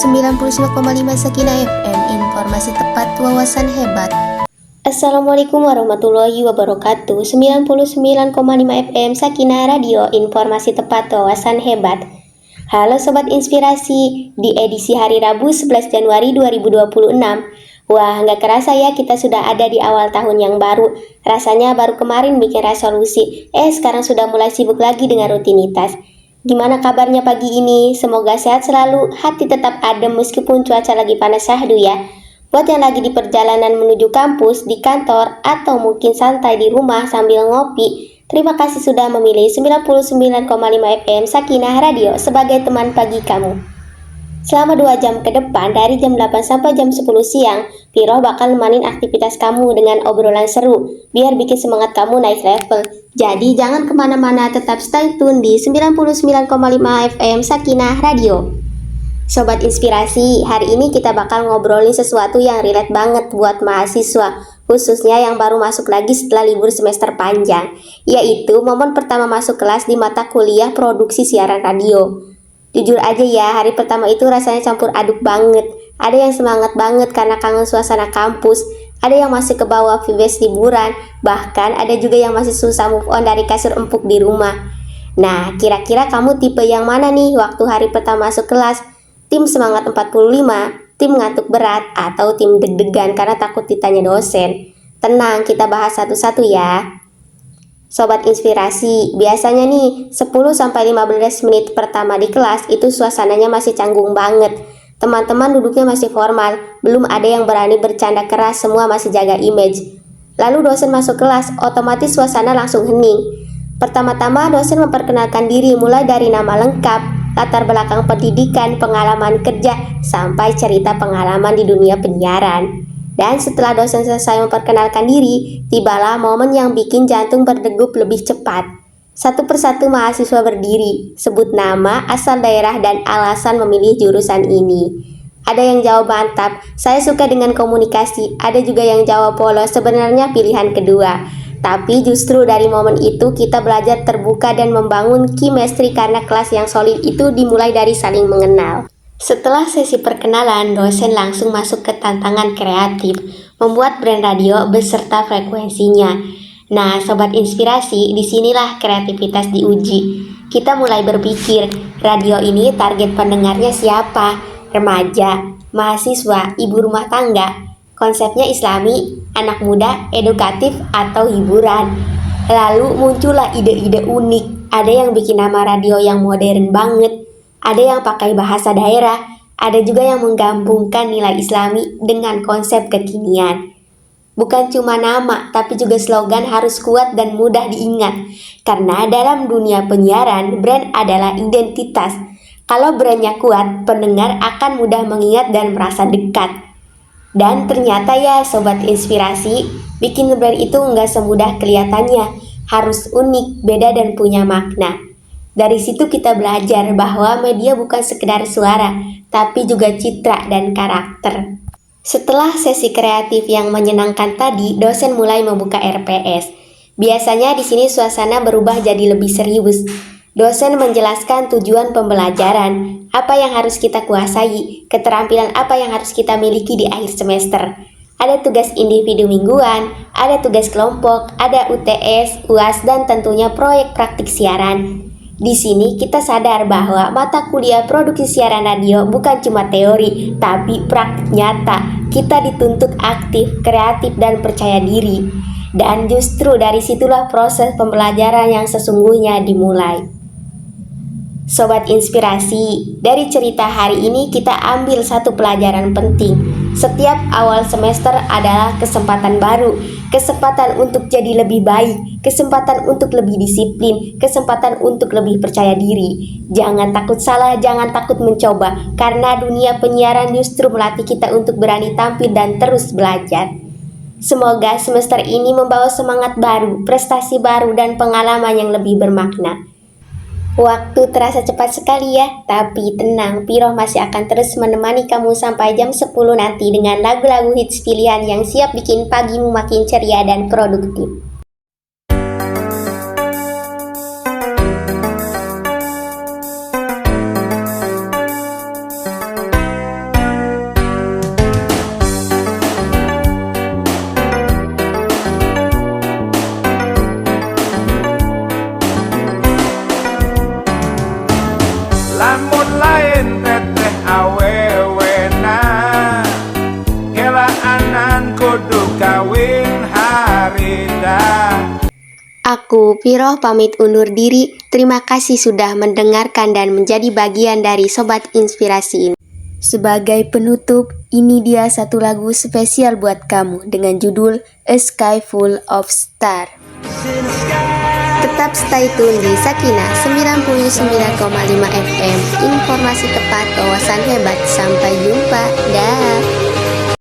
99,5 Sakinah FM, informasi tepat, wawasan hebat. Assalamualaikum warahmatullahi wabarakatuh. 99,5 FM Sakinah Radio, informasi tepat, wawasan hebat. Halo Sobat Inspirasi, di edisi hari Rabu 11 Januari 2026. Wah, nggak kerasa ya kita sudah ada di awal tahun yang baru. Rasanya baru kemarin bikin resolusi, sekarang sudah mulai sibuk lagi dengan rutinitas. Gimana kabarnya pagi ini? Semoga sehat selalu, hati tetap adem meskipun cuaca lagi panas syahdu ya. Buat yang lagi di perjalanan menuju kampus, di kantor, atau mungkin santai di rumah sambil ngopi, terima kasih sudah memilih 99,5 FM Sakinah Radio sebagai teman pagi kamu. Selama 2 jam ke depan, dari jam 8 sampai jam 10 siang, Piroh bakal nemanin aktivitas kamu dengan obrolan seru, biar bikin semangat kamu naik level. Jadi jangan kemana-mana, tetap stay tune di 99,5 FM Sakinah Radio. Sobat Inspirasi, hari ini kita bakal ngobrolin sesuatu yang relate banget buat mahasiswa, khususnya yang baru masuk lagi setelah libur semester panjang, yaitu momen pertama masuk kelas di mata kuliah produksi siaran radio. Jujur aja ya, hari pertama itu rasanya campur aduk banget. Ada yang semangat banget karena kangen suasana kampus, ada yang masih ke bawah vibes liburan, bahkan ada juga yang masih susah move on dari kasur empuk di rumah. Nah, kira-kira kamu tipe yang mana nih waktu hari pertama masuk kelas? Tim semangat 45, tim ngantuk berat, atau tim deg-degan karena takut ditanya dosen? Tenang, kita bahas satu-satu ya. Sobat Inspirasi, biasanya nih 10-15 menit pertama di kelas itu suasananya masih canggung banget. Teman-teman duduknya masih formal, belum ada yang berani bercanda keras, semua masih jaga image. Lalu dosen masuk kelas, otomatis suasana langsung hening. Pertama-tama dosen memperkenalkan diri mulai dari nama lengkap, latar belakang pendidikan, pengalaman kerja, sampai cerita pengalaman di dunia penyiaran. Dan setelah dosen selesai memperkenalkan diri, tibalah momen yang bikin jantung berdegup lebih cepat. Satu persatu mahasiswa berdiri, sebut nama, asal daerah, dan alasan memilih jurusan ini. Ada yang jawab mantap, saya suka dengan komunikasi. Ada juga yang jawab polos, sebenarnya pilihan kedua. Tapi justru dari momen itu kita belajar terbuka dan membangun chemistry karena kelas yang solid itu dimulai dari saling mengenal. Setelah sesi perkenalan, dosen langsung masuk ke tantangan kreatif, membuat brand radio beserta frekuensinya. Nah, Sobat Inspirasi, disinilah kreativitas diuji. Kita mulai berpikir, radio ini target pendengarnya siapa? Remaja, mahasiswa, ibu rumah tangga, konsepnya islami, anak muda, edukatif, atau hiburan. Lalu muncullah ide-ide unik, ada yang bikin nama radio yang modern banget, ada yang pakai bahasa daerah, ada juga yang menggabungkan nilai islami dengan konsep kekinian. Bukan cuma nama, tapi juga slogan harus kuat dan mudah diingat. Karena dalam dunia penyiaran, brand adalah identitas. Kalau brandnya kuat, pendengar akan mudah mengingat dan merasa dekat. Dan ternyata ya Sobat Inspirasi, bikin brand itu nggak semudah kelihatannya. Harus unik, beda, dan punya makna. Dari situ kita belajar bahwa media bukan sekedar suara, tapi juga citra dan karakter. Setelah sesi kreatif yang menyenangkan tadi, dosen mulai membuka RPS. Biasanya di sini suasana berubah jadi lebih serius. Dosen menjelaskan tujuan pembelajaran, apa yang harus kita kuasai, keterampilan apa yang harus kita miliki di akhir semester. Ada tugas individu mingguan, ada tugas kelompok, ada UTS, UAS, dan tentunya proyek praktik siaran. Di sini kita sadar bahwa mata kuliah produksi siaran radio bukan cuma teori, tapi praktik nyata. Kita dituntut aktif, kreatif, dan percaya diri. Dan justru dari situlah proses pembelajaran yang sesungguhnya dimulai. Sobat Inspirasi, dari cerita hari ini kita ambil satu pelajaran penting. Setiap awal semester adalah kesempatan baru, kesempatan untuk jadi lebih baik, kesempatan untuk lebih disiplin, kesempatan untuk lebih percaya diri. Jangan takut salah, jangan takut mencoba, karena dunia penyiaran justru melatih kita untuk berani tampil dan terus belajar. Semoga semester ini membawa semangat baru, prestasi baru, dan pengalaman yang lebih bermakna. Waktu terasa cepat sekali ya, tapi tenang, Piroh masih akan terus menemani kamu sampai jam 10 nanti dengan lagu-lagu hits pilihan yang siap bikin pagimu makin ceria dan produktif. Aku, Piroh, pamit undur diri. Terima kasih sudah mendengarkan dan menjadi bagian dari Sobat Inspirasi ini. Sebagai penutup, ini dia satu lagu spesial buat kamu dengan judul A Sky Full of Stars. Tetap stay tune di Sakinah 99,5 FM. Informasi tepat, wawasan hebat. Sampai jumpa. Dah.